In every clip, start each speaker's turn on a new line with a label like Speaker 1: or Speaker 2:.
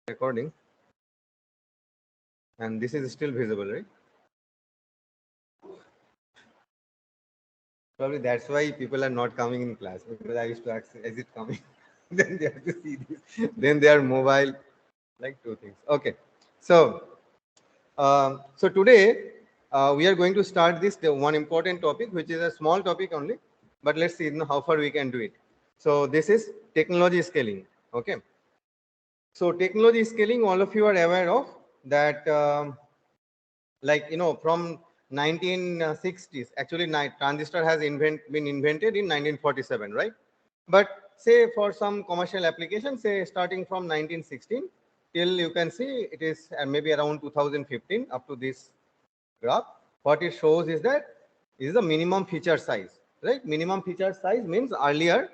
Speaker 1: Recording, and this is still visible, right? Probably that's why people are not coming in class, because I used to ask, is it coming? Then they have to see this. Then they are mobile, like two things. Okay, so so today we are going to start this one important topic, which is a small topic only, but let's see how far we can do it. So this is technology scaling. Okay. So technology scaling, all of you are aware of that. Like from 1960s, actually transistor has been invented in 1947, right? But say for some commercial application, say starting from 1916 till you can see it is maybe around 2015 up to this graph, what it shows is that is the minimum feature size, right? Minimum feature size means earlier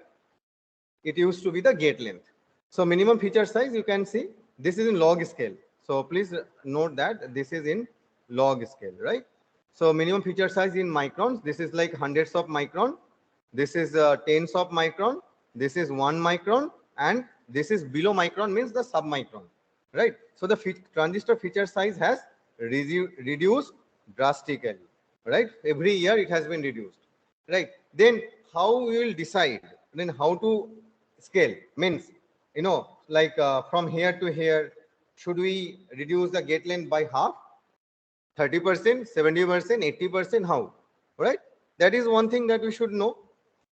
Speaker 1: it used to be the gate length. So minimum feature size, you can see this is in log scale. So please note that this is in log scale, right? So minimum feature size in microns, this is like hundreds of micron. This is tens of micron. This is 1 micron. And this is below micron, means the submicron, right? So the transistor feature size has reduced drastically, right? Every year it has been reduced, right? Then how we will decide then how to scale, means like from here to here, should we reduce the gate length by half, 30%, 70%, 80%, how, right? That is one thing that we should know.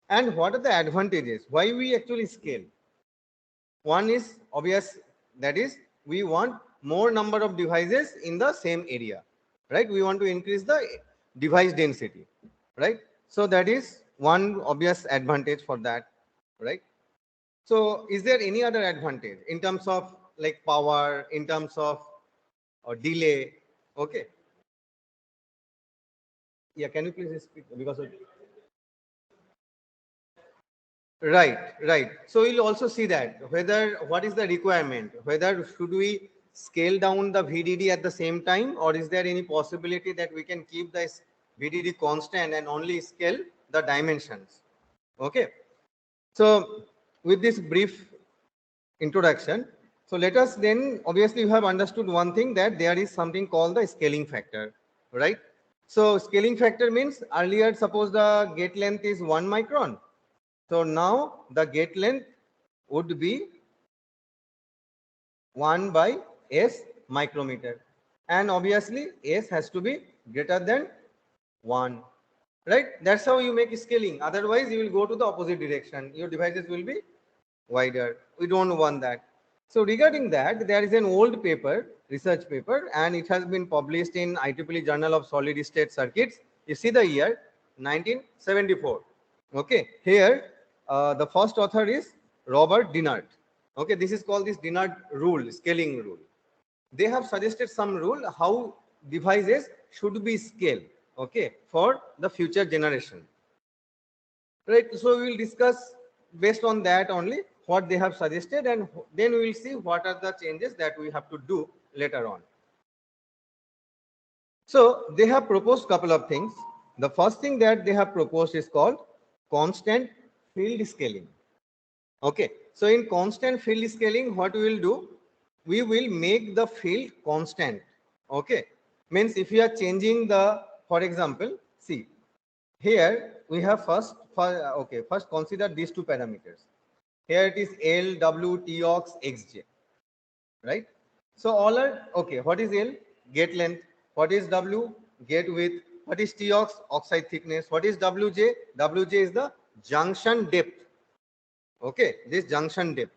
Speaker 1: And what are the advantages, why we actually scale? One is obvious, that is we want more number of devices in the same area, right? We want to increase the device density, right? So that is one obvious advantage for that, right? So is there any other advantage in terms of like power, in terms of delay? Okay. Yeah, can you please speak because of right, right. So we'll also see that whether what is the requirement, whether should we scale down the VDD at the same time, or is there any possibility that we can keep this VDD constant and only scale the dimensions? Okay. So with this brief introduction, so let us then, obviously you have understood one thing, that there is something called the scaling factor, right? So scaling factor means earlier suppose the gate length is 1 micron. So now the gate length would be 1 by S micrometer. And obviously S has to be greater than 1. Right? That's how you make scaling. Otherwise, you will go to the opposite direction. Your devices will be wider. We don't want that. So regarding that, there is an old paper, research paper, and it has been published in IEEE Journal of Solid State Circuits. You see the year 1974. Okay, here the first author is Robert Dinard. Okay, this is called this Dinard rule, scaling rule. They have suggested some rule how devices should be scaled, okay, for the future generation, right? So we will discuss based on that only what they have suggested, and then we will see what are the changes that we have to do later on. So they have proposed couple of things. The first thing that they have proposed is called constant field scaling. Okay, so in constant field scaling, what we will do, we will make the field constant. Okay, means if you are changing the, for example, see here we have first consider these two parameters. Here it is L, W, T, ox, XJ, right? So all are okay. What is L? Gate length. What is W? Gate width. What is T, ox? Oxide thickness. What is WJ? WJ is the junction depth. Okay, this junction depth.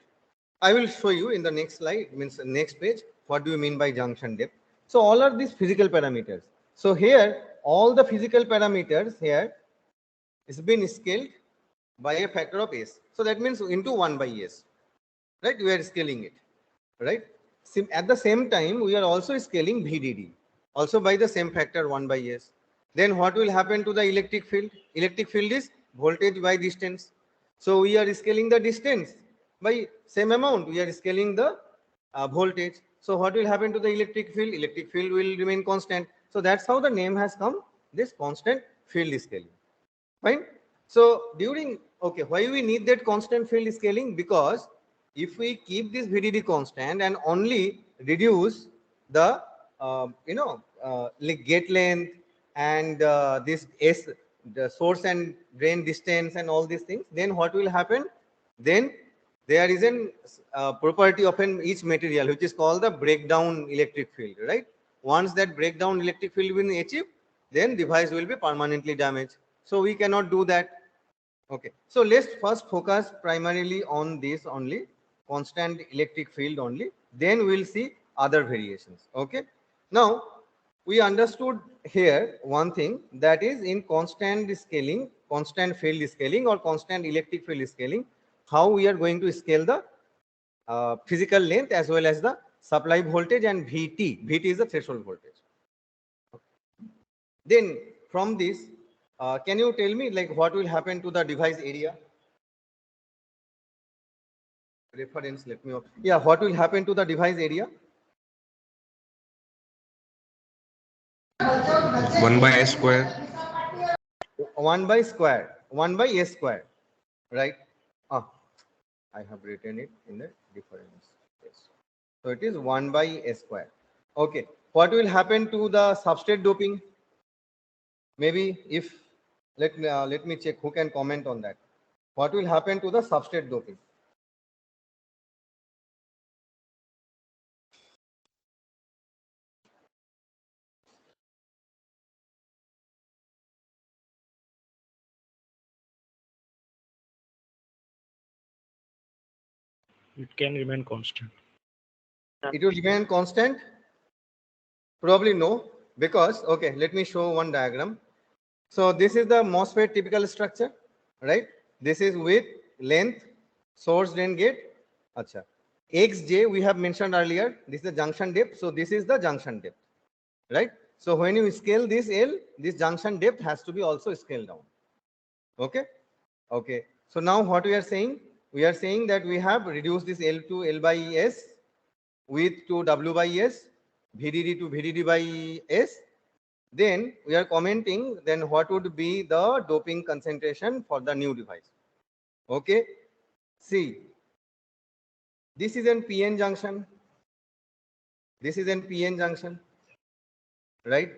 Speaker 1: I will show you in the next slide, means next page, what do you mean by junction depth. So all are these physical parameters. So here, all the physical parameters here is been scaled by a factor of S. So that means into 1 by S, right? We are scaling it, right? At the same time, we are also scaling VDD, also by the same factor 1 by S. Then what will happen to the electric field? Electric field is voltage by distance. So we are scaling the distance by same amount. We are scaling the voltage. So what will happen to the electric field? Electric field will remain constant. So that's how the name has come, this constant field scaling. Fine. So during, okay, why we need that constant field scaling? Because if we keep this VDD constant and only reduce the like gate length and this S, the source and drain distance and all these things, then what will happen? Then there is an property of each material which is called the breakdown electric field, right? Once that breakdown electric field will be achieved, then device will be permanently damaged. So we cannot do that. Okay, so let's first focus primarily on this only, constant electric field only. Then we'll see other variations. Okay, now we understood here one thing, that is in constant scaling, constant field scaling or constant electric field scaling, how we are going to scale the physical length as well as the supply voltage and VT. VT is the threshold voltage. Then from this, can you tell me like what will happen to the device area? Reference, let me. Yeah, what will happen to the device area?
Speaker 2: 1 by S square.
Speaker 1: 1 by square, 1 by S square, right? Ah, I have written it in the difference. Yes. So it is 1 by S square. Okay. What will happen to the substrate doping? Maybe if let me check who can comment on that. What will happen to the substrate doping?
Speaker 3: It can remain constant.
Speaker 1: It will remain constant? Probably no, because okay, let me show one diagram. So this is the MOSFET typical structure, right? This is with length, source, drain, gate. Acha. XJ we have mentioned earlier. This is the junction depth. So this is the junction depth, right? So when you scale this L, this junction depth has to be also scaled down. Okay. Okay. So now what we are saying? We are saying that we have reduced this L to L by S, width to W by S, VDD to VDD by S. Then we are commenting then what would be the doping concentration for the new device. Okay. See, this is an PN junction. This is an PN junction, right?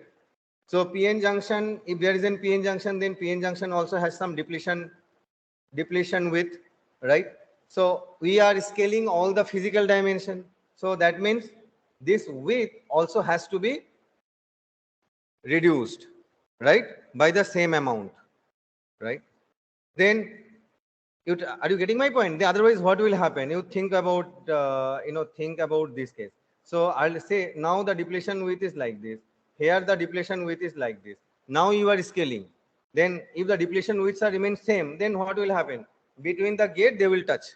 Speaker 1: So PN junction, if there is an PN junction, then PN junction also has some depletion width, right? So we are scaling all the physical dimension. So that means this width also has to be reduced, right, by the same amount, right? Then are you getting my point? Otherwise, what will happen? You think about think about this case. So I'll say now the depletion width is like this. Here the depletion width is like this. Now you are scaling. Then if the depletion widths are remain same, then what will happen? Between the gate they will touch,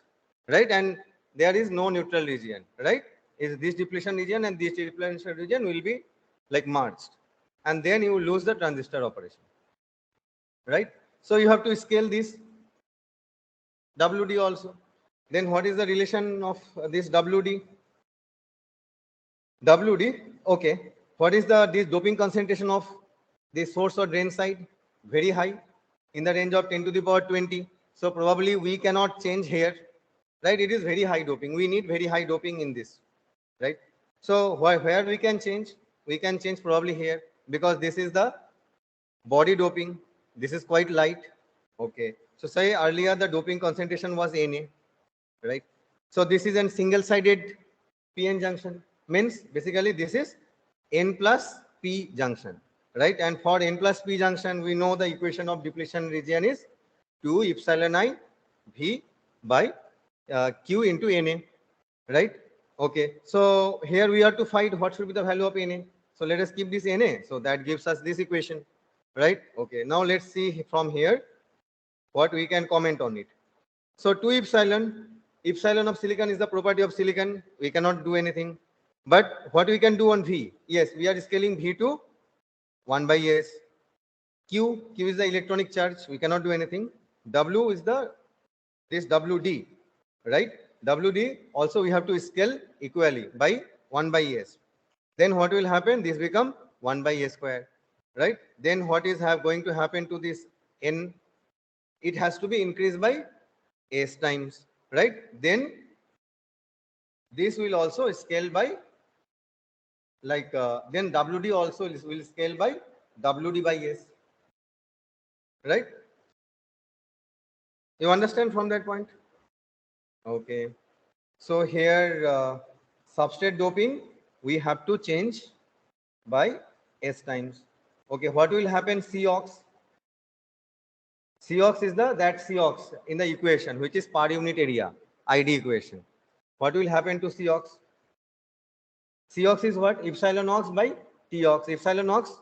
Speaker 1: right? And there is no neutral region, right? Is this depletion region and this depletion region will be like merged, and then you lose the transistor operation, right? So you have to scale this WD also. Then what is the relation of this WD? WD, okay. What is this doping concentration of the source or drain side? Very high, in the range of 10 to the power 20. So probably we cannot change here, right? It is very high doping. We need very high doping in this, right? So where we can change? We can change probably here, because this is the body doping. This is quite light. Okay. So say earlier the doping concentration was Na, right? So this is a single-sided PN junction. Means basically this is N plus P junction, right? And for N plus P junction, we know the equation of depletion region is 2 epsilon I V by Q into Na, right? Okay. So here we have to find what should be the value of Na. So let us keep this Na. So that gives us this equation, right? Okay. Now let's see from here what we can comment on it. So 2 epsilon of silicon is the property of silicon. We cannot do anything. But what we can do on V? Yes, we are scaling V to 1 by S. Q is the electronic charge. We cannot do anything. W is this WD, right? WD also we have to scale equally by 1 by S. Then what will happen? This become 1 by S square, right? Then what is going to happen to this N? It has to be increased by S times, right? Then this will also scale by like then WD also will scale by WD by S, right? You understand from that point? Okay. So here substrate doping we have to change by S times. Okay, what will happen? COX. COX is that COX in the equation which is per unit area ID equation. What will happen to COX? COX is what? Epsilon ox by Tox. Epsilon ox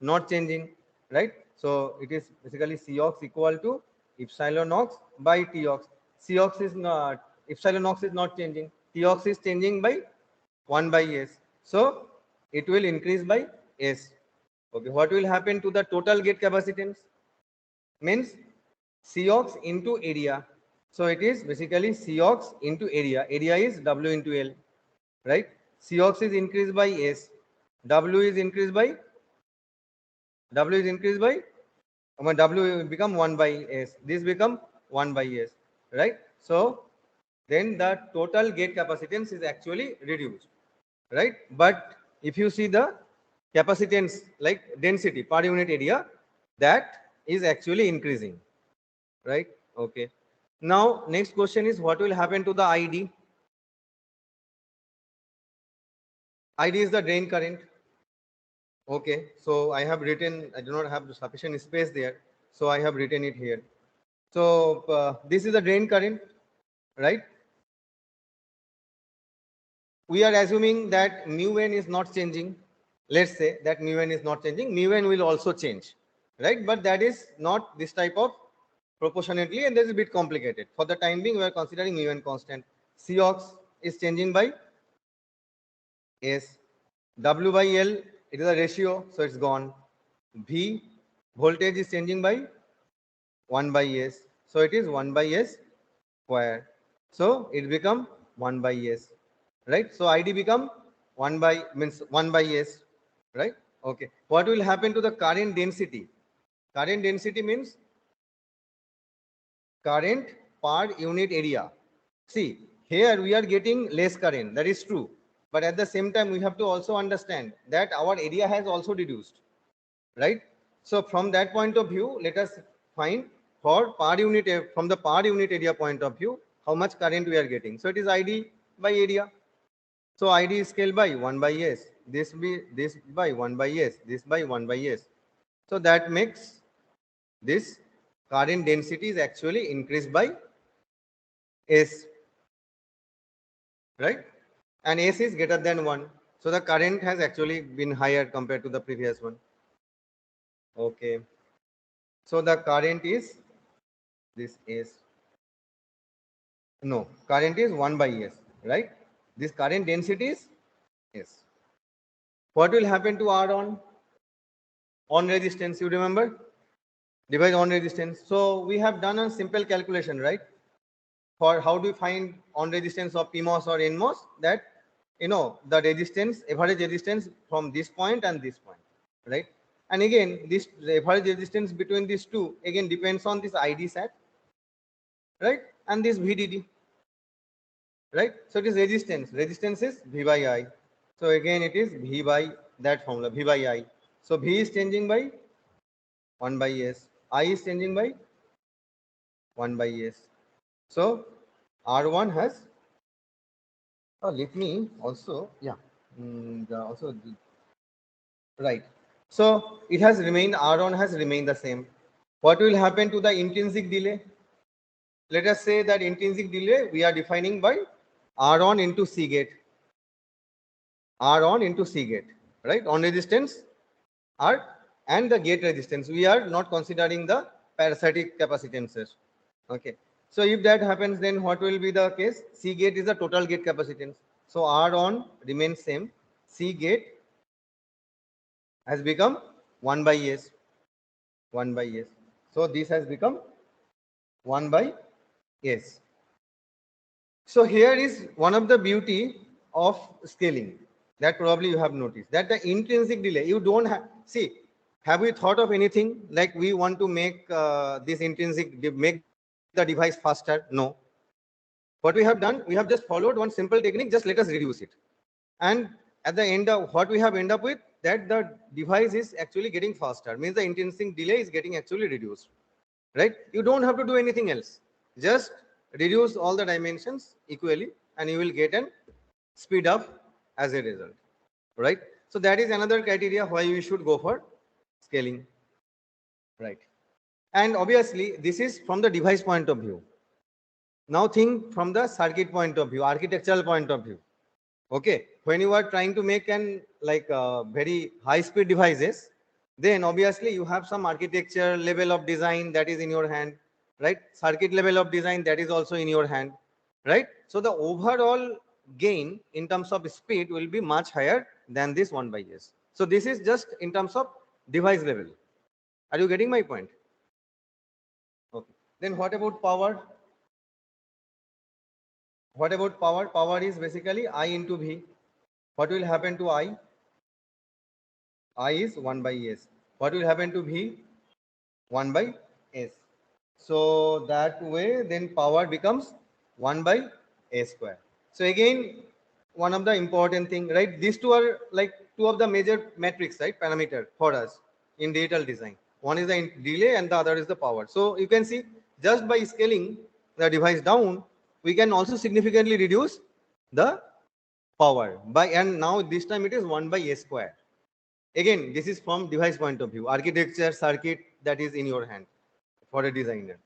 Speaker 1: not changing, right? So it is basically COX equal to epsilon ox by Tox. COX is not, epsilon ox is not changing. Tox is changing by 1 by S. So it will increase by S. Okay, what will happen to the total gate capacitance? Means COX into area. So it is basically COX into area. Area is W into L, right? COX is increased by S. W is increased by W will become 1 by S. This become 1 by S, right? So then the total gate capacitance is actually reduced, right? But if you see the capacitance like density per unit area, that is actually increasing, right? Okay. Now next question is what will happen to the ID? ID is the drain current. Okay, so I have written, I do not have sufficient space there, so I have written it here. So this is the drain current, right? We are assuming that mu n is not changing. Let's say that mu n is not changing, mu n will also change, right? But that is not this type of proportionately, and that is a bit complicated. For the time being, we are considering mu n constant. COX is changing by S. W by L, it is a ratio, so it's gone. V, voltage is changing by 1 by S. So it is 1 by S square. So it become 1 by S, right? So ID become 1 by, means 1 by S, right? Okay. What will happen to the current density? Current density means current per unit area. See, here we are getting less current, that is true. But at the same time, we have to also understand that our area has also reduced, right? So from that point of view, let us find for per unit, from the per unit area point of view, how much current we are getting. So it is ID by area. So ID is scaled by 1 by S, this by 1 by S, this by 1 by S. So that makes this current density is actually increased by S, right? And S is greater than 1. So the current has actually been higher compared to the previous one. Okay. So the current is this S. No, current is 1 by S, right? This current density is S. What will happen to R on resistance? You remember? Divide on resistance. So we have done a simple calculation, right? For how do we find on resistance of PMOS or NMOS? That, you know, the resistance, average resistance from this point and this point, right? And again, this average resistance between these two again depends on this ID sat, right? And this VDD, right? So it is resistance. Resistance is V by I. So again, it is V by that formula, V by I. So V is changing by 1 by S. I is changing by 1 by S. So R1 has, let me also, yeah, right. So it has remained, R1 has remained the same. What will happen to the intrinsic delay? Let us say that intrinsic delay we are defining by R1 into C gate. R1 into C gate, right? On resistance R and the gate resistance. We are not considering the parasitic capacitances. Okay. So if that happens, then what will be the case? C gate is the total gate capacitance. So R on remains same. C gate has become 1 by S. 1 by S. So this has become 1 by S. So here is one of the beauty of scaling that probably you have noticed, that the intrinsic delay, you don't have, see, have we thought of anything like we want to make this intrinsic, make the device faster? No. What we have done, we have just followed one simple technique, just let us reduce it. And at the end of what we have end up with, that the device is actually getting faster, means the intrinsic delay is getting actually reduced, right? You don't have to do anything else. Just reduce all the dimensions equally and you will get an speed up as a result, right? So that is another criteria why we should go for scaling, right? And obviously this is from the device point of view. Now think from the circuit point of view, architectural point of view. Okay, when you are trying to make an very high speed devices, then obviously you have some architecture level of design that is in your hand, right? Circuit level of design that is also in your hand, right? So the overall gain in terms of speed will be much higher than this 1/s. So this is just in terms of device level. Are you getting my point? Okay. Then what about power? What about power? Power is basically I into V. What will happen to I? I is 1/s. What will happen to V? 1/s. So that way, then power becomes 1/a square. So again, one of the important thing, right? These two are like two of the major metrics, right? Parameter for us in digital design. One is the delay and the other is the power. So you can see just by scaling the device down, we can also significantly reduce the power by, and now this time it is 1/a square. Again, this is from device point of view, architecture, circuit, that is in your hand for a designer.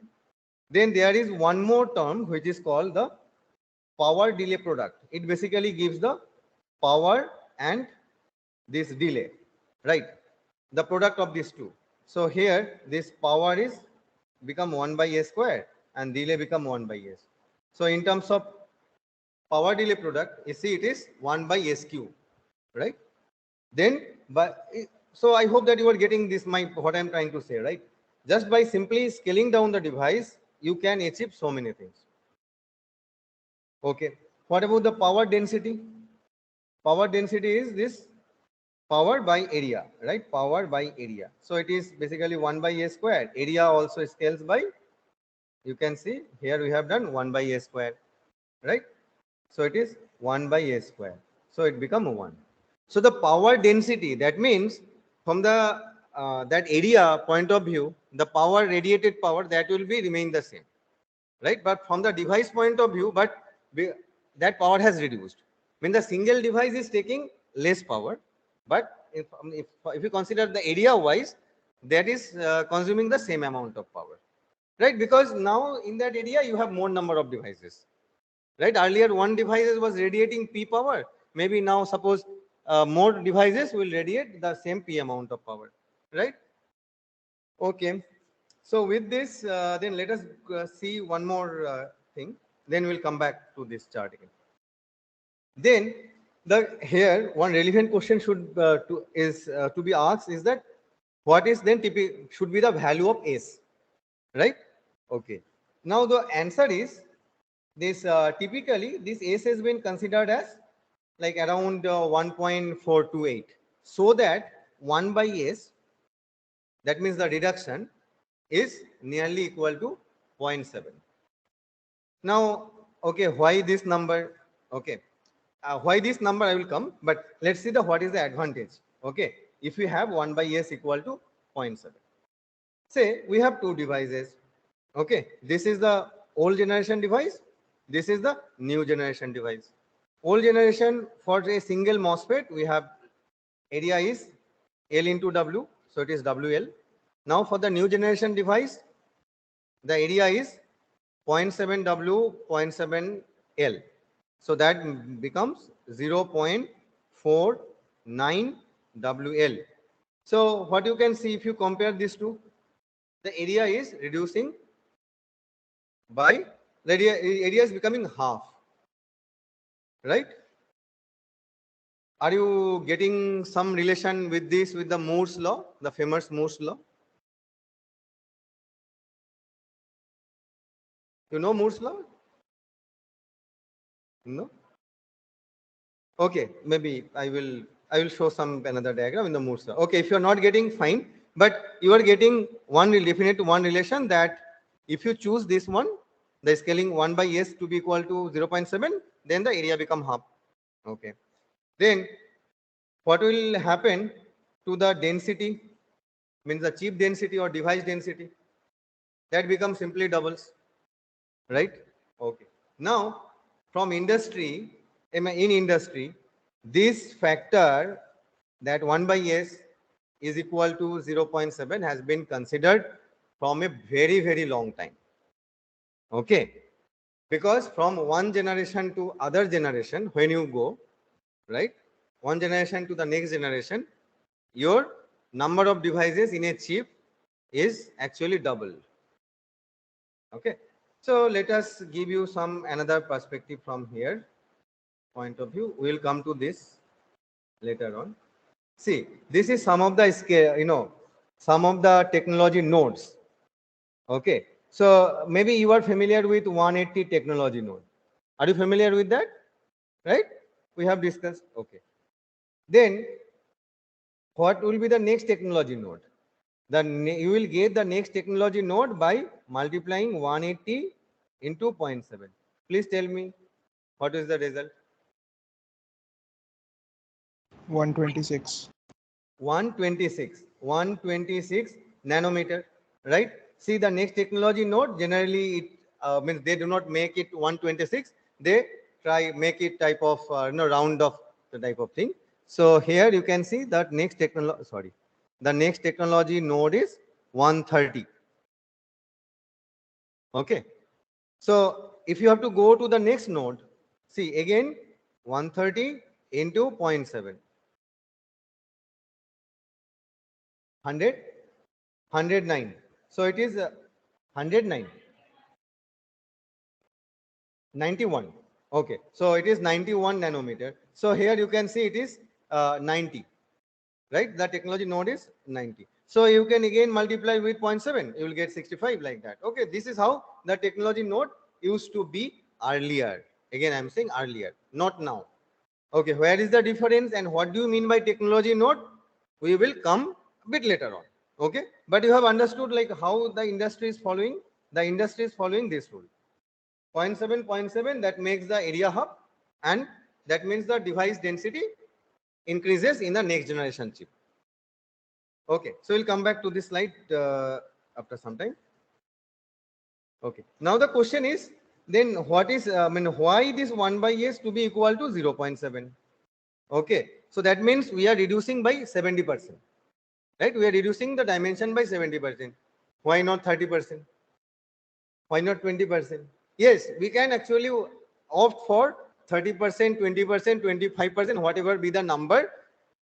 Speaker 1: Then there is one more term which is called the power delay product. It basically gives the power and this delay, right? The product of these two. So here this power is become 1/a square and delay become 1/s. So in terms of power delay product, you see it is 1/s cube, right? Then, but so I hope that you are getting this, my what I'm trying to say, right? Just by simply scaling down the device, you can achieve so many things. Okay. What about the power density? Power density is this power by area, right? Power by area. So it is basically 1/a square. Area also scales by, you can see here we have done 1/a square, right? So it is 1/a square. So it become 1. So the power density, that means from the that area point of view, the power, radiated power, that will be remain the same, right? But from the device point of view, but that power has reduced. When the single device is taking less power, but if you consider the area wise, that is consuming the same amount of power, right? Because now in that area you have more number of devices, right? Earlier one device was radiating P power. Maybe now suppose more devices will radiate the same P amount of power, right? Okay. So with this, then let us see one more thing. Then we'll come back to this chart again. Then the here one relevant question should to be asked is that what is then should be the value of S, right? Okay. Now the answer is this typically this S has been considered as like around 1.428, so that 1/s, that means the reduction is nearly equal to 0.7. Now, okay, why this number? Okay, why this number I will come, but let's see the what is the advantage. Okay, if we have 1/s equal to 0.7, say we have two devices. Okay, this is the old generation device, this is the new generation device. Old generation, for a single MOSFET, we have area is L into W, so it is WL. Now for the new generation device, the area is 0.7 W, 0.7 L. So that becomes 0.49 WL. So what you can see if you compare these two, the area is reducing by, the area is becoming half, right? Are you getting some relation with this, with the Moore's law, the famous Moore's law? You know Moore's law? No? Okay, maybe I will show some another diagram in the Moore's law. Okay, if you're not getting, fine, but you are getting one definite one relation, that if you choose this one, the scaling 1 by s to be equal to 0.7, then the area become half. Okay. Then what will happen to the density, means the chip density or device density? That becomes simply doubles, right? Okay. Now, from industry, in industry, this factor that 1 by s is equal to 0.7 has been considered from a very, very long time. Okay. Because from one generation to other generation, when you go, right, one generation to the next generation, your number of devices in a chip is actually double. Okay. So let us give you some another perspective from here point of view. We will come to this later on. See, this is some of the scale, some of the technology nodes. Okay. So maybe you are familiar with 180 technology node. Are you familiar with that? Right? We have discussed. Okay. Then what will be the next technology node? You will get the next technology node by multiplying 180 into 0.7. Please tell me what is the result?
Speaker 2: 126.
Speaker 1: 126 nanometer, right? See, the next technology node, generally it means they do not make it 126, they try make it type of round of the type of thing. So here you can see that the next technology node is 130. Okay. So if you have to go to the next node, see again 130 into 0.7. 100, 109. So it is 109. 91. Okay. So it is 91 nanometer. So here you can see it is 90. Right? The technology node is 90. So you can again multiply with 0.7. You will get 65 like that. Okay. This is how the technology node used to be earlier. Again, I'm saying earlier, not now. Okay. Where is the difference and what do you mean by technology node? We will come a bit later on. Okay. But you have understood like how the industry is following. The industry is following this rule. 0.7, 0.7, that makes the area hub, and that means the device density increases in the next generation chip. Okay, so we'll come back to this slide after some time. Okay, now the question is, then what is, why this 1 by s to be equal to 0.7? Okay, so that means we are reducing by 70%, right? We are reducing the dimension by 70%. Why not 30%? Why not 20%? Yes, we can actually opt for 30%, 20%, 25%, whatever be the number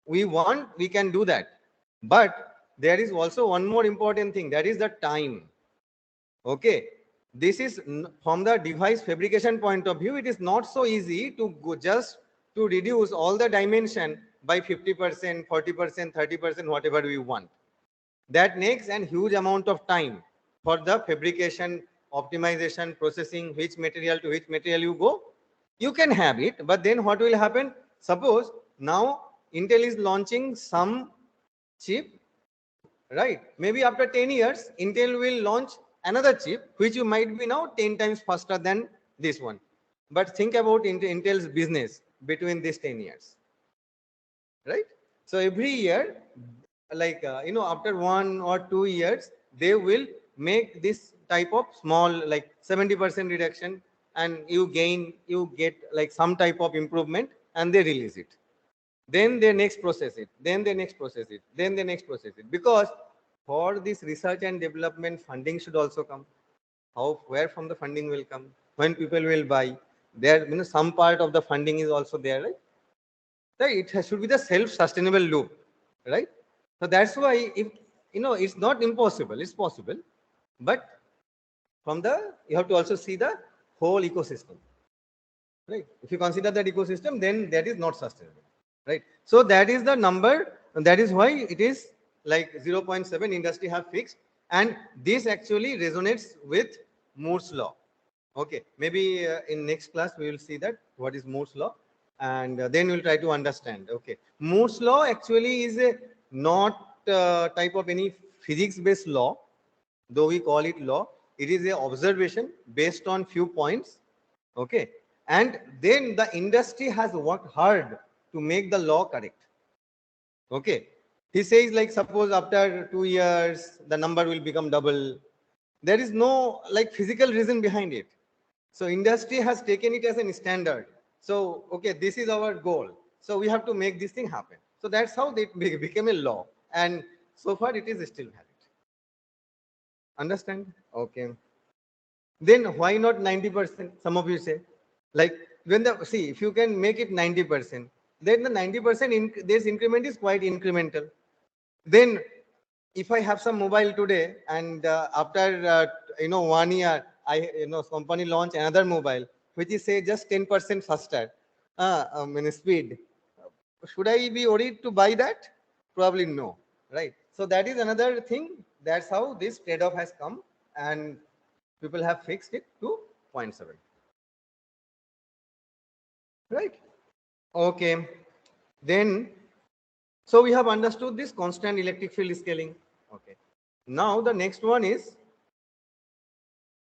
Speaker 1: we want, we can do that. But there is also one more important thing, that is the time. Okay, this is from the device fabrication point of view, it is not so easy to go just to reduce all the dimension by 50%, 40%, 30%, whatever we want. That takes a huge amount of time for the fabrication, optimization, processing, which material to which material you go. You can have it, but then what will happen? Suppose now Intel is launching some chip, right? Maybe after 10 years, Intel will launch another chip, which you might be now 10 times faster than this one. But think about Intel's business between these 10 years, right? So every year, like, after 1 or 2 years, they will make this type of small, like 70% reduction, and you get like some type of improvement, and they release it. Then they next process it, then they next process it, then they next process it. Because for this research and development, funding should also come. Where from the funding will come? When people will buy, there, some part of the funding is also there, right? Right? Should be the self-sustainable loop, right? So that's why, if it's not impossible, it's possible, but you have to also see the whole ecosystem, right? If you consider that ecosystem, then that is not sustainable, right? So that is the number, and that is why it is like 0.7 industry have fixed, and this actually resonates with Moore's law. Okay, maybe in next class we will see that what is Moore's law, and then we'll try to understand. Okay, Moore's law actually is a not type of any physics based law, though we call it law, It is a observation based on few points. Okay. And then the industry has worked hard to make the law correct. Okay. He says, like, suppose after 2 years, the number will become double. There is no like physical reason behind it. So industry has taken it as a standard. So, okay, this is our goal. So we have to make this thing happen. So that's how it became a law. And so far it is still valid. Understand? Okay. Then why not 90%? Some of you say, like, when the, see, if you can make it 90%, then the 90% this increment is quite incremental. Then if I have some mobile today and after 1 year, company launch another mobile which is say just 10% faster in speed, should I be worried to buy that? Probably no, right? So that is another thing. That's how this trade-off has come, and people have fixed it to 0.7, right? Okay. Then, so we have understood this constant electric field scaling. Okay. Now the next one is,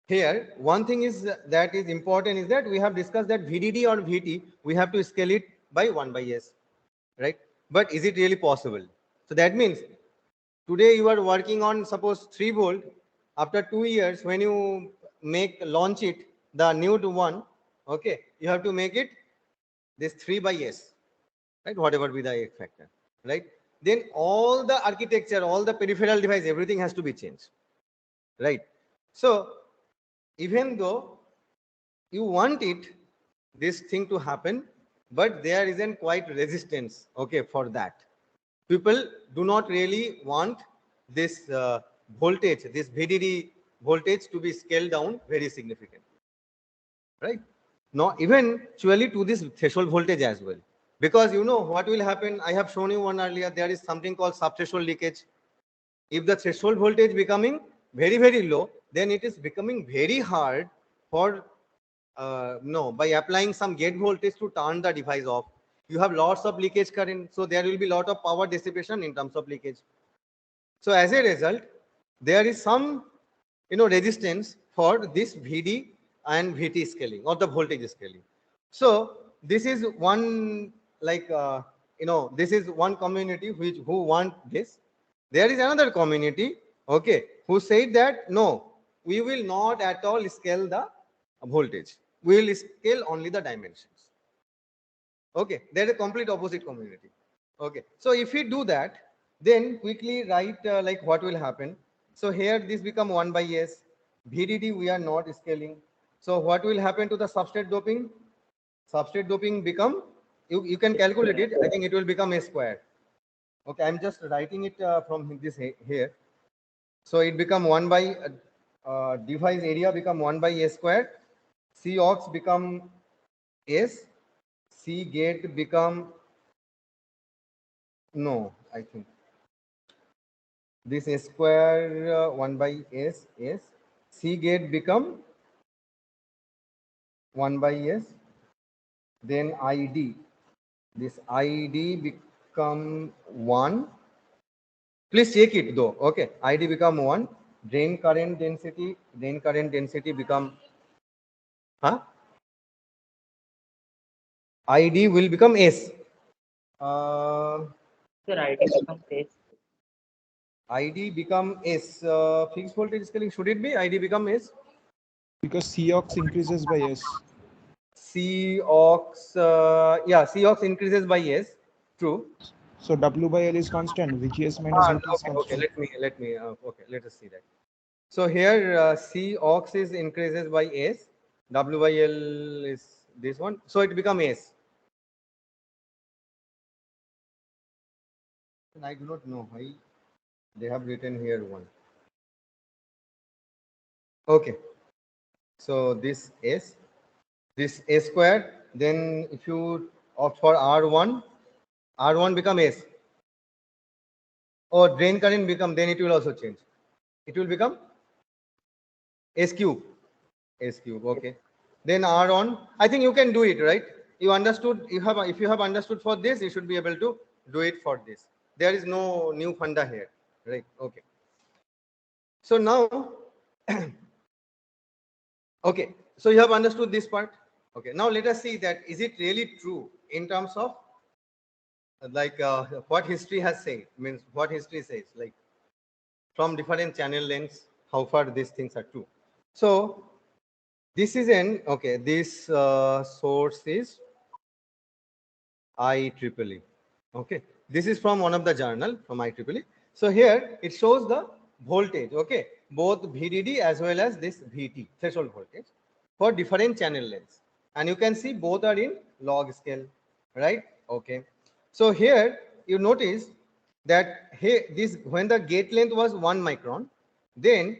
Speaker 1: here one thing is that is important is that we have discussed that VDD or VT, we have to scale it by 1 by S, right? But is it really possible? So that means today you are working on suppose 3 volt. After 2 years, when you launch it, the new one, okay, you have to make it this 3 by S, right? Whatever be the X factor, right? Then all the architecture, all the peripheral device, everything has to be changed, right? So even though you want this thing to happen, but there isn't quite resistance, okay, for that. People do not really want this voltage, this VDD voltage to be scaled down very significantly, right? Now, eventually to this threshold voltage as well. Because you know what will happen, I have shown you one earlier, there is something called subthreshold leakage. If the threshold voltage becoming very, very low, then it is becoming very hard for, by applying some gate voltage to turn the device off. You have lots of leakage current, so there will be lot of power dissipation in terms of leakage. So as a result, there is some, resistance for this VD and VT scaling or the voltage scaling. So this is one, like, this is one community who want this. There is another community, okay, who said that no, we will not at all scale the voltage. We will scale only the dimensions. Okay, they're a complete opposite community. Okay, so if we do that, then quickly write like what will happen. So here this become 1 by S. VDD we are not scaling. So what will happen to the substrate doping? Substrate doping become, you can calculate it. I think it will become A square. Okay, I'm just writing it from this here. So it become 1 by device area become 1 by A square. C aux become S. C gate become, no, I think this A square 1 by S. C gate become 1 by S. Then ID. This ID become 1. Please check it though. Okay. ID become 1. Drain current density become, ID will become S.
Speaker 4: Sir, ID becomes S.
Speaker 1: ID become S. Fixed voltage scaling, should it be? ID become S?
Speaker 2: Because Cox increases by S.
Speaker 1: Cox, yeah, Cox increases by S. True.
Speaker 2: So W by L is constant. VGS minus VT is
Speaker 1: Okay,
Speaker 2: constant.
Speaker 1: okay, let us see that. So here Cox is increases by S. W by L is this one. So it become S. And I do not know why they have written here 1. Okay. So this S square, then if you opt for R1 become S. Or drain current become, then it will also change. It will become S cube. Okay. Then R on. I think you can do it, right? You understood. If you have understood for this, you should be able to do it for this. There is no new funda here, right? Okay. So now Okay, so you have understood this part. Okay, now let us see that is it really true in terms of what history has said, means what history says, like from different channel lengths, how far these things are true. So this is an, okay, this source is IEEE. Okay, this is from one of the journal from IEEE. So here it shows the voltage, okay, both VDD as well as this VT, threshold voltage, for different channel lengths. And you can see both are in log scale, right? Okay. So here you notice that here this, when the gate length was 1 micron, then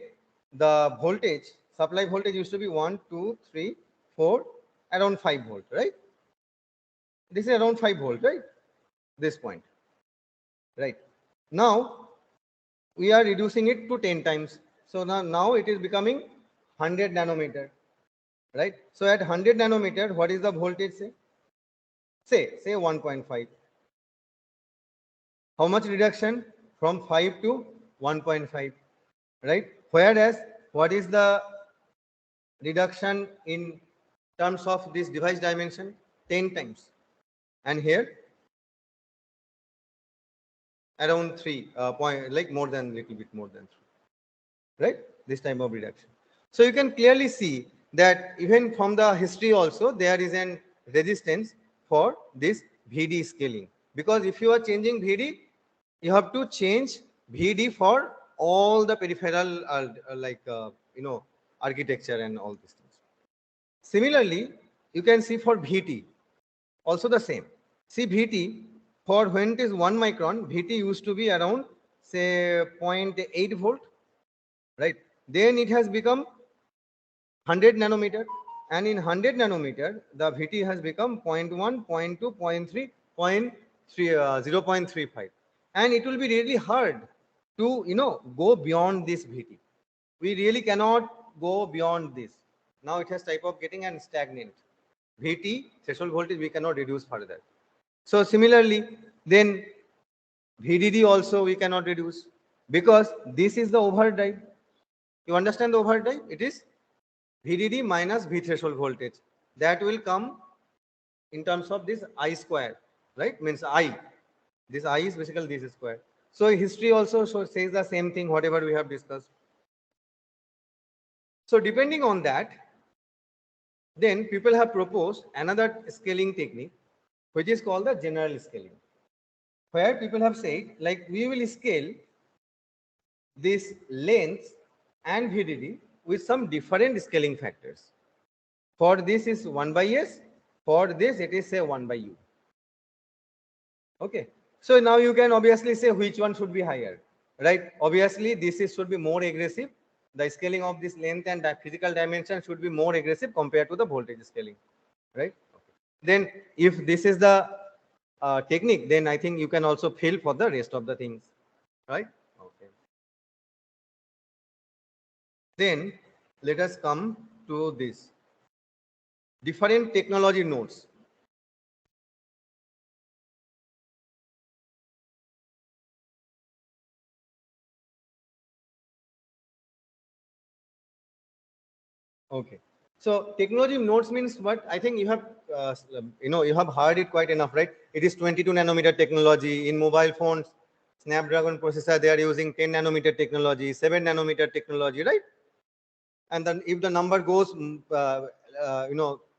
Speaker 1: the voltage, supply voltage used to be 1, 2, 3, 4, around 5 volt, right? This is around 5 volt, right? This point, right? Now we are reducing it to 10 times. So now it is becoming 100 nanometer, right? So at 100 nanometer, what is the voltage say? Say 1.5. How much reduction? From 5 to 1.5, right? Whereas what is the reduction in terms of this device dimension? 10 times. And here around 3 point, like more than, little bit more than 3, right? This type of reduction. So you can clearly see that even from the history also there is an resistance for this VD scaling, because if you are changing VD, you have to change VD for all the peripheral architecture and all these things. Similarly, you can see for VT also the same. See VT, for when it is 1 micron, VT used to be around say 0.8 volt, right? Then it has become 100 nanometer, and in 100 nanometer the VT has become 0.1, 0.2, 0.3, 0.35, and it will be really hard to go beyond this VT. We really cannot go beyond this. Now it has type of getting and stagnant. VT threshold voltage we cannot reduce further. So similarly, then VDD also we cannot reduce, because this is the overdrive. You understand the overdrive? It is VDD minus V threshold voltage. That will come in terms of this I square, right? Means I. This I is basically this square. So history also says the same thing, whatever we have discussed. So depending on that, then people have proposed another scaling technique, which is called the general scaling, where people have said, like, we will scale this length and VDD with some different scaling factors. For this is 1 by S, for this it is say 1 by U. Okay, so now you can obviously say which one should be higher, right? Obviously this should be more aggressive. The scaling of this length and the physical dimension should be more aggressive compared to the voltage scaling, right? Okay. Then if this is the technique, then I think you can also feel for the rest of the things, right? Okay. Then let us come to this different technology nodes. Okay. So technology nodes means what? I think you have, you have heard it quite enough, right? It is 22 nanometer technology in mobile phones. Snapdragon processor, they are using 10 nanometer technology, 7 nanometer technology, right? And then if the number goes,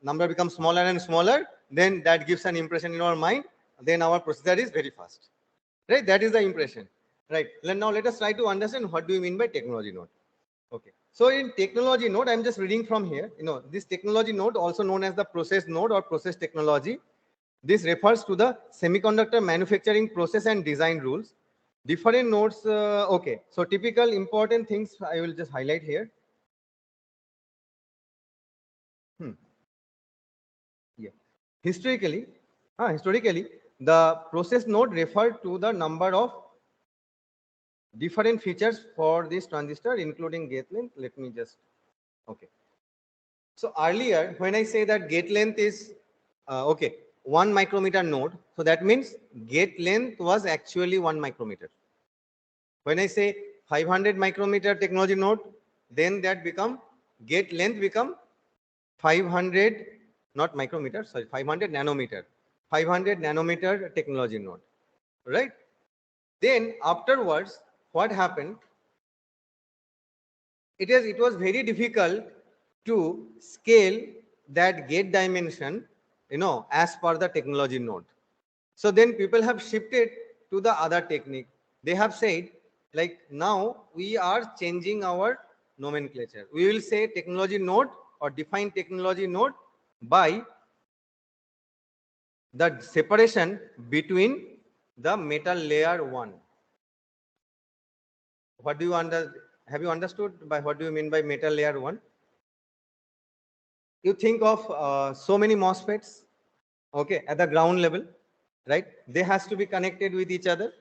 Speaker 1: number becomes smaller and smaller, then that gives an impression in our mind. Then our processor is very fast, right? That is the impression, right? Now let us try to understand what do we mean by technology node. Okay, so in technology node, I'm just reading from here. This technology node, also known as the process node or process technology, this refers to the semiconductor manufacturing process and design rules. Different nodes. Okay, so typical important things I will just highlight here. Yeah, historically, the process node referred to the number of different features for this transistor, including gate length. Let me just, okay. So earlier, when I say that gate length is, 1 micrometer node, so that means gate length was actually 1 micrometer. When I say 500 micrometer technology node, then that become, gate length become 500, not micrometer, sorry, 500 nanometer, 500 nanometer technology node, right? Then afterwards, what happened? It was very difficult to scale that gate dimension, as per the technology node. So then people have shifted to the other technique. They have said, like, now we are changing our nomenclature. We will say technology node or define technology node by the separation between the metal layer 1. What do you have you understood by what do you mean by metal layer 1? You think of so many MOSFETs, okay, at the ground level, right? They has to be connected with each other,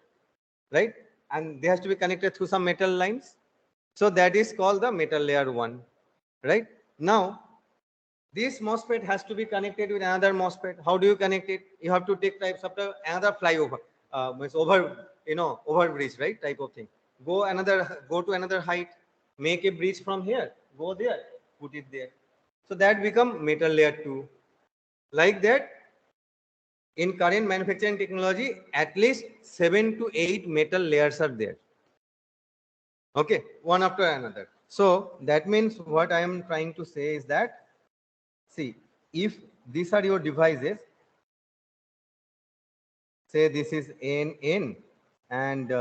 Speaker 1: right? And they has to be connected through some metal lines. So that is called the metal layer 1, right? Now, this MOSFET has to be connected with another MOSFET. How do you connect it? You have to take types of another flyover, means overbridge, right? Type of thing. Go to another height, make a bridge from here, go there, put it there. So that become metal layer 2. Like that, in current manufacturing technology, at least 7 to 8 metal layers are there. Okay, one after another. So that means what I am trying to say is that, see, if these are your devices, say this is NN and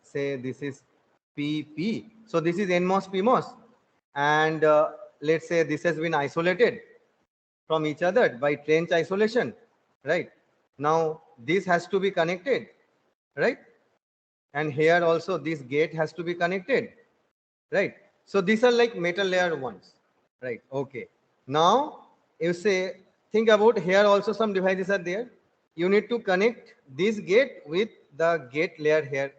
Speaker 1: say this is PP. So this is NMOS, PMOS. And let's say this has been isolated from each other by trench isolation, right? Now this has to be connected, right? And here also this gate has to be connected, right? So these are like metal layer ones, right? Okay. Now you say, think about here also some devices are there. You need to connect this gate with the gate layer here.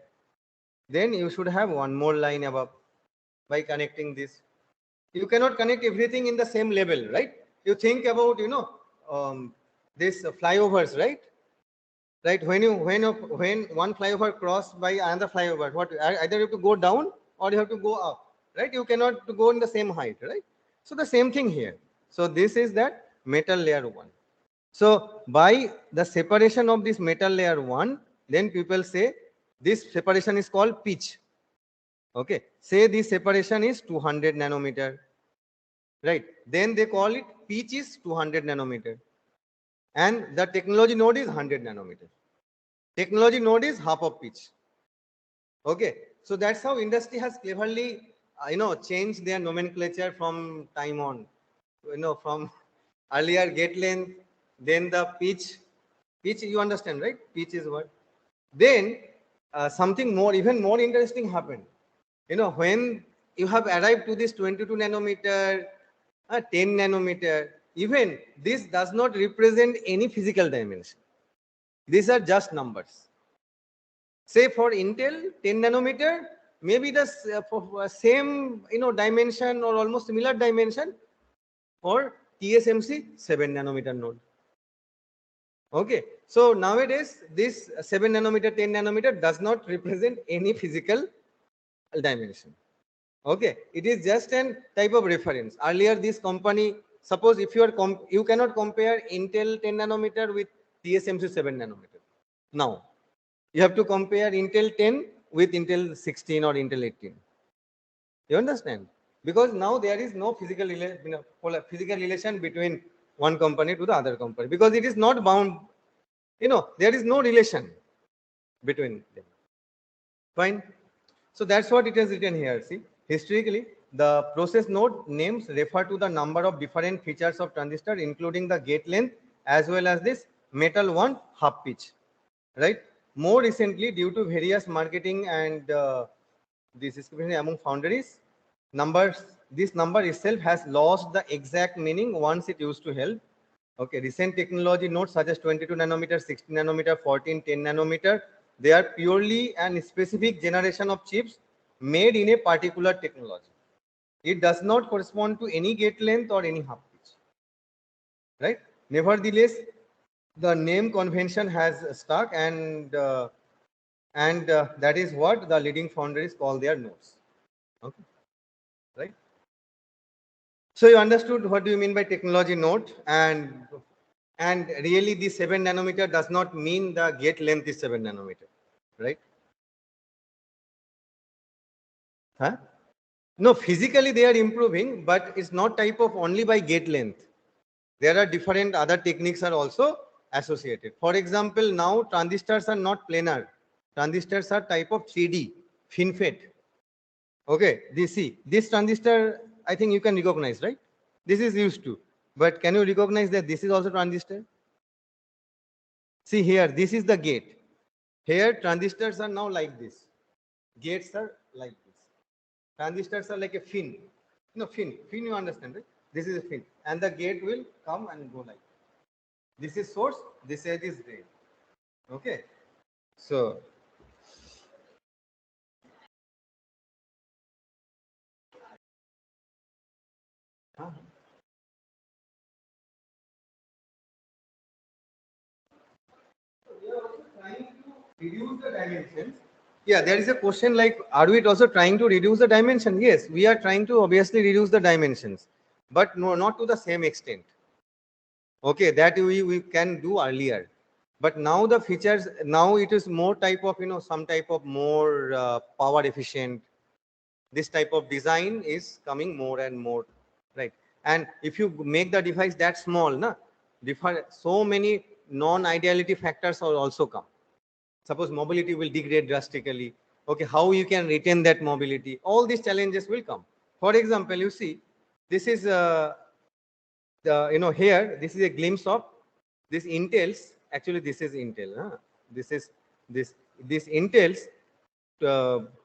Speaker 1: Then you should have one more line above by connecting this. You cannot connect everything in the same level, right? You think about, this flyovers, right? Right, when one flyover crossed by another flyover, what either you have to go down or you have to go up, right? You cannot go in the same height, right? So the same thing here. So this is that metal layer 1. So by the separation of this metal layer 1, then people say this separation is called pitch. Okay, say this separation is 200 nanometer, right? Then they call it pitch is 200 nanometer, and the technology node is 100 nanometer. Technology node is half of pitch. Okay, so that's how industry has cleverly, changed their nomenclature from time on. From earlier gate length, then the pitch. Pitch, you understand, right? Pitch is what. Then something more, even more interesting happened. When you have arrived to this 22 nanometer, 10 nanometer, even this does not represent any physical dimension. These are just numbers. Say for Intel 10 nanometer, maybe the same dimension or almost similar dimension for TSMC 7 nanometer node. Okay, so nowadays this 7 nanometer, 10 nanometer does not represent any physical dimension. Okay, it is just an type of reference. Earlier this company, suppose if you are you cannot compare Intel 10 nanometer with TSMC 7 nanometer. Now you have to compare Intel 10 with Intel 16 or Intel 18. You understand? Because now there is no physical relation between one company to the other company, because it is not bound. There is no relation between them. Fine. So that's what it is written here. See, historically, the process node names refer to the number of different features of transistor, including the gate length as well as this metal 1 half pitch, right? More recently, due to various marketing and this discrimination among foundries, this number itself has lost the exact meaning once it used to help. Okay, recent technology nodes such as 22 nanometer, 16 nanometer, 14, 10 nanometer, they are purely and specific generation of chips made in a particular technology. It does not correspond to any gate length or any half pitch, right? Nevertheless, the name convention has stuck, and that is what the leading foundries call their nodes. Okay, right? So you understood what do you mean by technology node, and really the 7 nanometer does not mean the gate length is 7 nanometer, right? Huh? No, physically they are improving, but it's not type of only by gate length. There are different other techniques are also associated. For example, now transistors are not planar. Transistors are type of 3D, FinFET. Okay, this transistor, I think you can recognize, right? This is used to. But can you recognize that this is also transistor? See here, this is the gate. Here, transistors are now like this. Gates are like this. Transistors are like a fin. No, fin you understand, right? This is a fin. And the gate will come and go like this. This is source, this edge is drain. Okay. So, reduce the dimensions. Yeah, there is a question like, are we also trying to reduce the dimension? Yes, we are trying to obviously reduce the dimensions, but no, not to the same extent. Okay, that we can do earlier. But now the features, now it is more type of, some type of more power efficient. This type of design is coming more and more, right? And if you make the device that small, so many non-ideality factors will also come. Suppose mobility will degrade drastically. Okay, how you can retain that mobility? All these challenges will come. For example, you see, this is here, this is a glimpse of this Intel's. Actually, this is Intel. This is this Intel's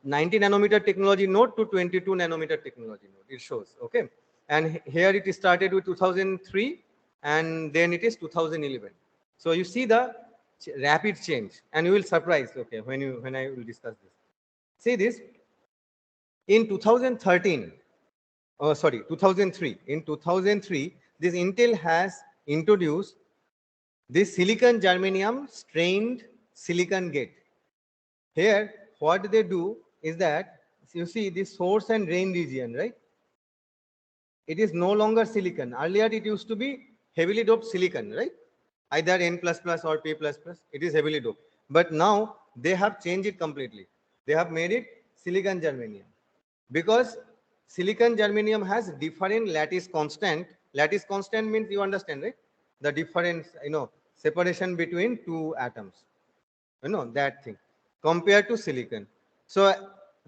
Speaker 1: 90 nanometer technology node to 22 nanometer technology node. It shows, okay. And here it started with 2003, and then it is 2011. So you see the rapid change, and you will surprise, okay, when I will discuss this. See this in 2013. Oh, sorry, 2003. In 2003, this Intel has introduced this silicon germanium strained silicon gate. Here, what they do is that you see this source and drain region, right? It is no longer silicon. Earlier, it used to be heavily doped silicon, right? Either N++ or P++. It is heavily doped. But now they have changed it completely. They have made it silicon germanium, because silicon germanium has different lattice constant. Lattice constant means, you understand, right? The difference, separation between two atoms, that thing, compared to silicon. So,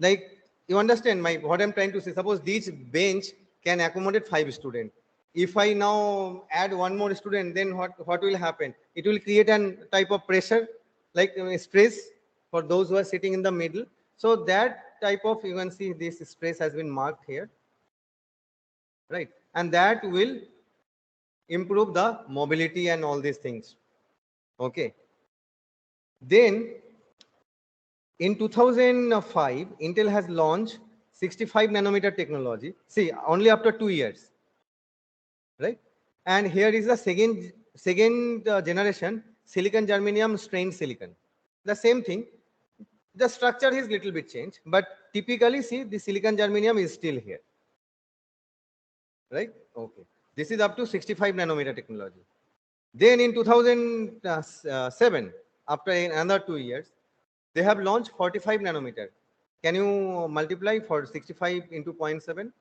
Speaker 1: like, you understand what I'm trying to say. Suppose this bench can accommodate 5 students. If I now add one more student, then what will happen? It will create an type of pressure, like stress for those who are sitting in the middle. So that type of, you can see this stress has been marked here, right? And that will improve the mobility and all these things. Okay. Then in 2005, Intel has launched 65 nanometer technology. See, only after 2 years, right? And here is the second generation silicon germanium strained silicon. The same thing. The structure is little bit changed, but typically, see, the silicon germanium is still here, right? Okay. This is up to 65 nanometer technology. Then in 2007, after another 2 years, they have launched 45 nanometer. Can you multiply for 65 into 0.7?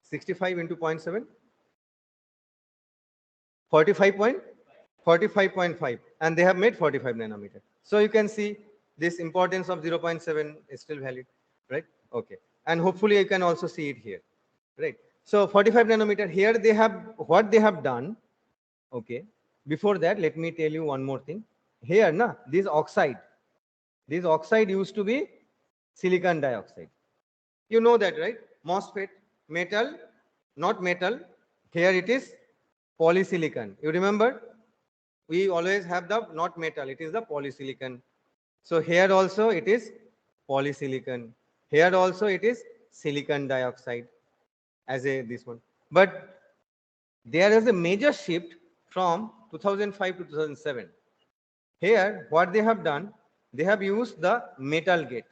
Speaker 1: 65 into 0.7? 45.5, and they have made 45 nanometer. So you can see this importance of 0.7 is still valid, right? Okay. And hopefully you can also see it here, right? So 45 nanometer, here they have, what they have done, okay. Before that, let me tell you one more thing. Here, this oxide used to be silicon dioxide. You know that, right? MOSFET, metal, not metal. Here it is polysilicon. You remember? We always have the not metal, it is the polysilicon. So here also it is polysilicon. Here also it is silicon dioxide as this one. But there is a major shift from 2005 to 2007. Here, what they have done, they have used the metal gate.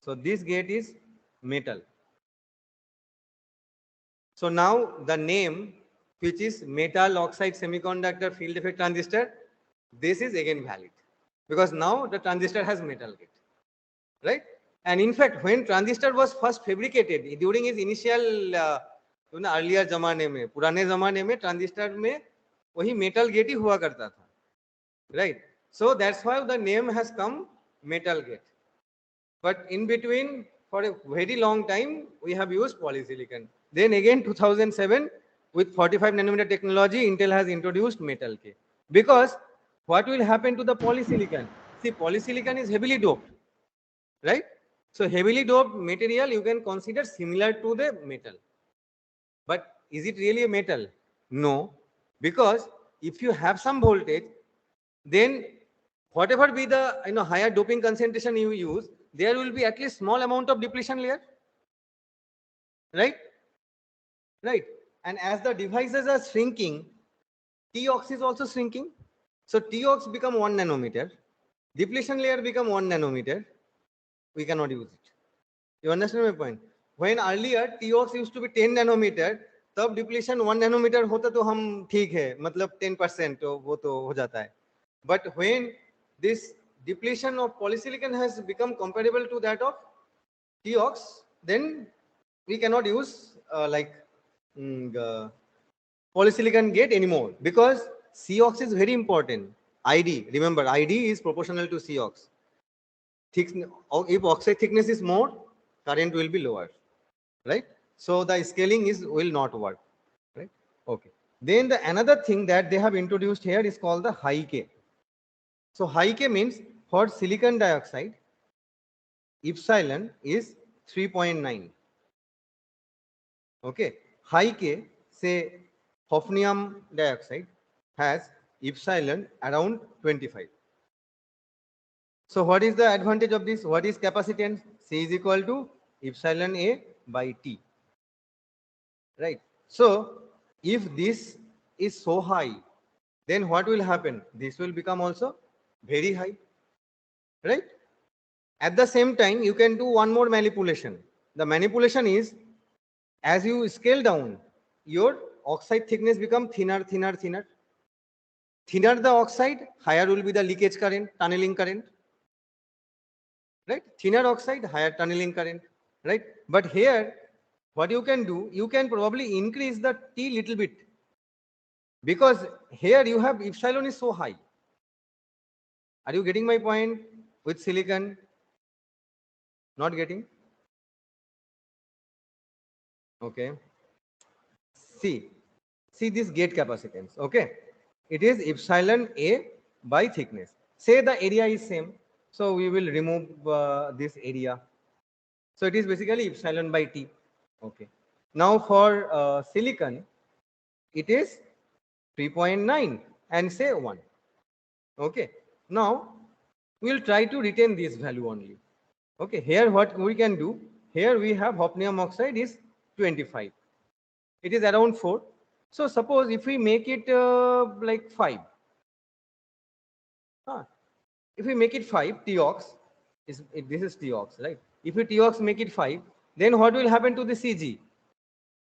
Speaker 1: So this gate is metal. So now the name, which is metal oxide semiconductor field effect transistor, this is again valid because now the transistor has metal gate, right? And in fact, when transistor was first fabricated during its initial earlier जमाने में, पुराने जमाने में transistor में वही metal gate ही हुआ करता था, right? So that's why the name has come metal gate. But in between, for a very long time, we have used polysilicon. Then again, 2007, with 45 nanometer technology, Intel has introduced metal gate. Because what will happen to the polysilicon? See, polysilicon is heavily doped, right? So heavily doped material you can consider similar to the metal. But is it really a metal? No, because if you have some voltage, then whatever be the higher doping concentration you use, there will be at least small amount of depletion layer, right? Right. And as the devices are shrinking, T-ox is also shrinking. So T-ox become 1 nanometer, depletion layer become 1 nanometer. We cannot use it. You understand my point? When earlier T-ox used to be 10 nanometer, तब depletion 1 nanometer होता तो हम ठीक है, मतलब 10% तो वो तो हो जाता है. But when this depletion of polysilicon has become comparable to that of T-ox, then we cannot use polysilicon gate anymore because C-ox is very important. ID, remember, ID is proportional to C-ox. If oxide thickness is more, current will be lower, right? So the scaling will not work, right? Okay. Then the another thing that they have introduced here is called the high K. So high K means for silicon dioxide, epsilon is 3.9. Okay. High K, say hafnium dioxide has epsilon around 25. So what is the advantage of this? What is capacitance? C is equal to epsilon A by T. Right. So if this is so high, then what will happen? This will become also very high. Right. At the same time, you can do one more manipulation. The manipulation is as you scale down, your oxide thickness become thinner, thinner, thinner. Thinner the oxide, higher will be the leakage current, tunneling current. Right? Thinner oxide, higher tunneling current. Right? But here, what you can do, you can probably increase the T little bit. Because here you have epsilon is so high. Are you getting my point with silicon? Not getting? Okay. See this gate capacitance. Okay. It is epsilon A by thickness. Say the area is same. So we will remove this area. So it is basically epsilon by T. Okay. Now for silicon, it is 3.9 and say 1. Okay. Now we'll try to retain this value only. Okay. Here what we can do, here we have hafnium oxide is 25. It is around 4. So suppose if we make it like 5. If we make it 5, T-ox, this is T-ox, right? If we T-ox make it 5, then what will happen to the CG?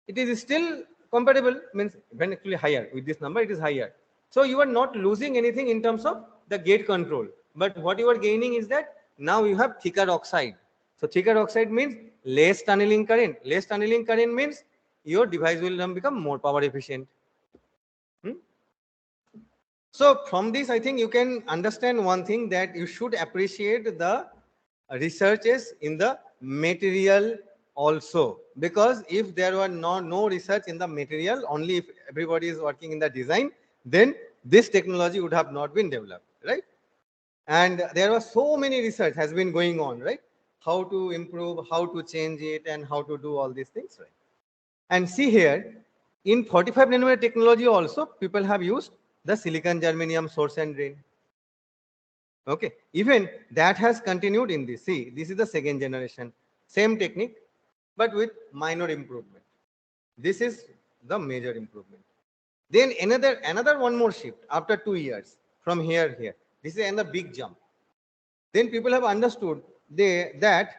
Speaker 1: It is still compatible, means when actually higher, with this number it is higher. So you are not losing anything in terms of the gate control. But what you are gaining is that now you have thicker oxide. So thicker oxide means less tunneling current. Less tunneling current means your device will become more power efficient. So from this, I think you can understand one thing, that you should appreciate the researches in the material also, because if there were no research in the material, only if everybody is working in the design, then this technology would have not been developed, right? And there was so many research has been going on, right? How to improve, how to change it, and how to do all these things, right? And see here, in 45 nanometer technology also, people have used the silicon germanium source and drain. Okay, even that has continued in this. See, this is the second generation, same technique, but with minor improvement. This is the major improvement. Then another one more shift after 2 years from here. This is another big jump. then people have understood that,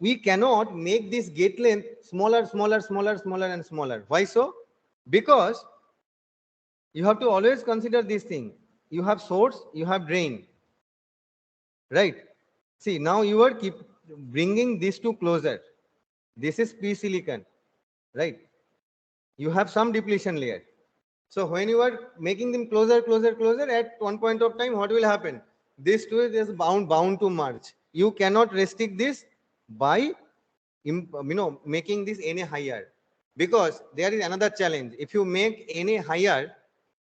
Speaker 1: we cannot make this gate length smaller, smaller, smaller, smaller, and smaller. Why so? Because you have to always consider this thing. You have source, you have drain, right? See, now you are keep bringing these two closer. This is P silicon, right? You have some depletion layer. So when you are making them closer, closer, closer, at one point of time, what will happen? This two is bound to merge. You cannot restrict this by making this Na higher, because there is another challenge. If you make Na higher,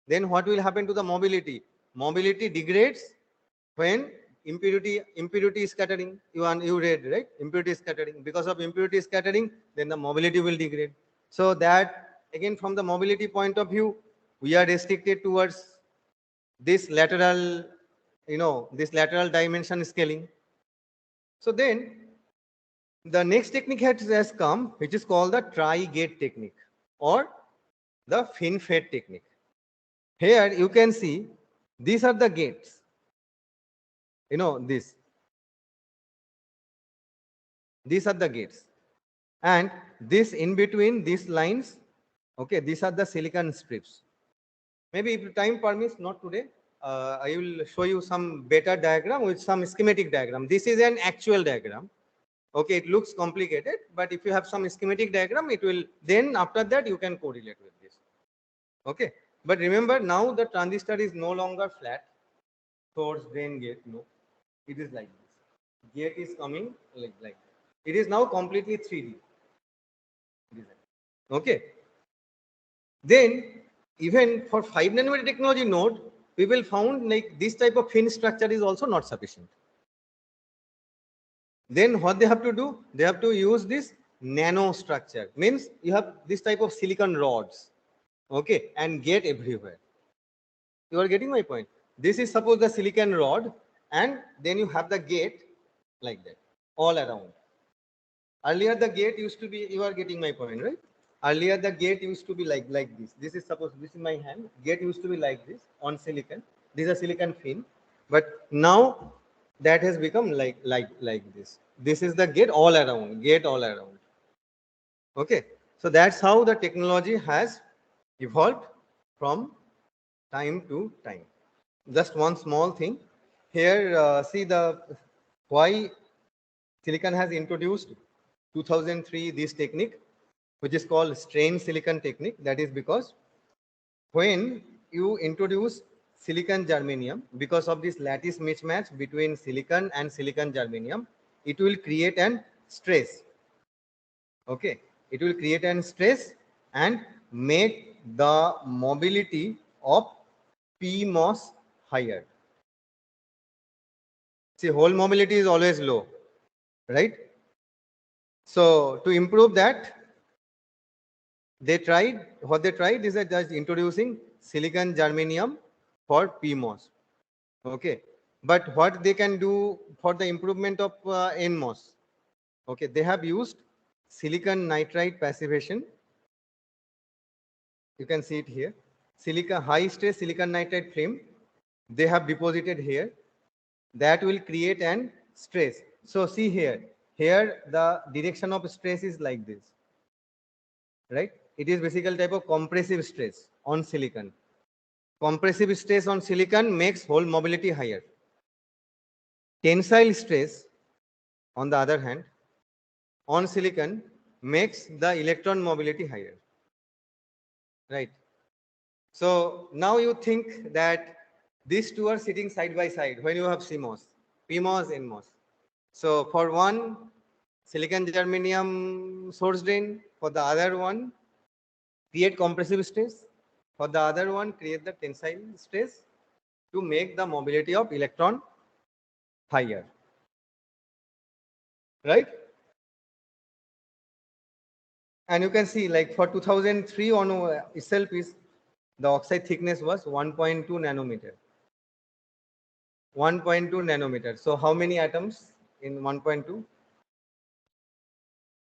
Speaker 1: then what will happen to the mobility? Mobility degrades when impurity scattering. You read, right? Impurity scattering. Because of impurity scattering, then the mobility will degrade. So that, again, from the mobility point of view, we are restricted towards this lateral, this lateral dimension scaling. So then the next technique has come, which is called the tri-gate technique or the FinFET technique. Here you can see these are the gates. These are the gates. And this in between these lines, okay, these are the silicon strips. Maybe if time permits, not today, I will show you some better diagram with some schematic diagram. This is an actual diagram. Okay, it looks complicated, but if you have some schematic diagram, it will, then after that you can correlate with this. Okay, but remember, now the transistor is no longer flat, source, drain, gate. No, it is like this. Gate is coming like that. It is now completely 3D. Okay. Then even for 5 nanometer technology node, people found like this type of fin structure is also not sufficient. Then what they have to do? They have to use this nano structure. Means you have this type of silicon rods, okay, and gate everywhere. You are getting my point? This is suppose the silicon rod, and then you have the gate like that all around. Earlier the gate used to be, you are getting my point, right? Earlier the gate used to be like this. This is suppose, this is my hand. Gate used to be like this on silicon. This is a silicon fin, but now that has become like this. This is the gate all around. Gate all around. Okay, so that's how the technology has evolved from time to time. Just one small thing here. See the why silicon has introduced 2003 this technique, which is called strain silicon technique. That is because when you introduce silicon germanium, because of this lattice mismatch between silicon and silicon germanium, it will create an stress. Okay, it will create an stress and make the mobility of PMOS higher. See, hole mobility is always low, right? So to improve that, what they tried is that just introducing silicon germanium for PMOS. Okay, but what they can do for the improvement of NMOS? Okay, they have used silicon nitride passivation. You can see it here. High stress silicon nitride film they have deposited here. That will create an stress. So see here. Here the direction of stress is like this, right? It is basically type of compressive stress on silicon. Compressive stress on silicon makes hole mobility higher. Tensile stress, on the other hand, on silicon makes the electron mobility higher, right? So now you think that these two are sitting side by side when you have CMOS, PMOS, NMOS. So for one, silicon germanium source drain, for the other one, create compressive stress, for the other one, create the tensile stress to make the mobility of electron higher, right? And you can see like for 2003 on itself is the oxide thickness was 1.2 nanometer. 1.2 nanometer. So how many atoms in 1.2?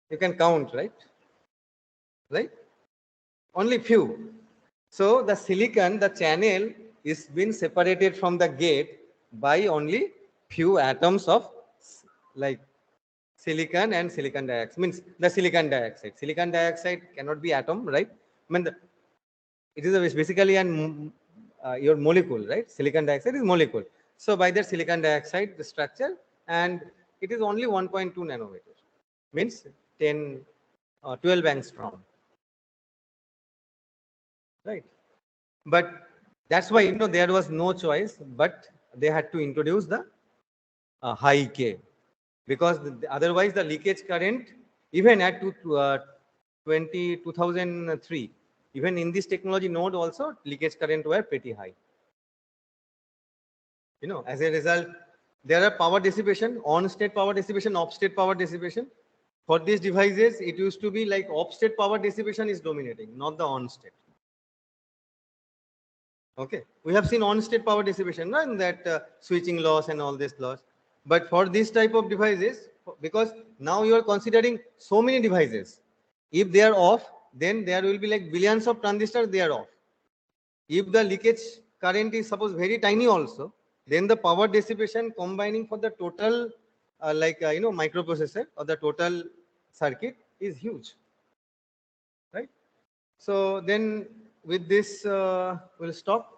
Speaker 1: You can count, right? Right? Only few. So the silicon, the channel is been separated from the gate by only few atoms of like silicon and silicon dioxide. Means the silicon dioxide. Silicon dioxide cannot be atom, right? I mean, it is basically an your molecule, right? Silicon dioxide is molecule. So by that silicon dioxide, the structure, and it is only 1.2 nanometers, means 10, 12 angstrom, right? But that's why there was no choice, but they had to introduce the high K, because otherwise the leakage current, even at 2003, even in this technology node also leakage current were pretty high. As a result, there are power dissipation, on-state power dissipation, off-state power dissipation. For these devices, it used to be like off-state power dissipation is dominating, not the on-state. Okay, we have seen on-state power dissipation, right? And that switching loss and all this loss. But for this type of devices, because now you are considering so many devices, if they are off, then there will be like billions of transistors, they are off. If the leakage current is suppose very tiny also, then the power dissipation combining for the total microprocessor or the total circuit is huge, right? So then with this we'll stop.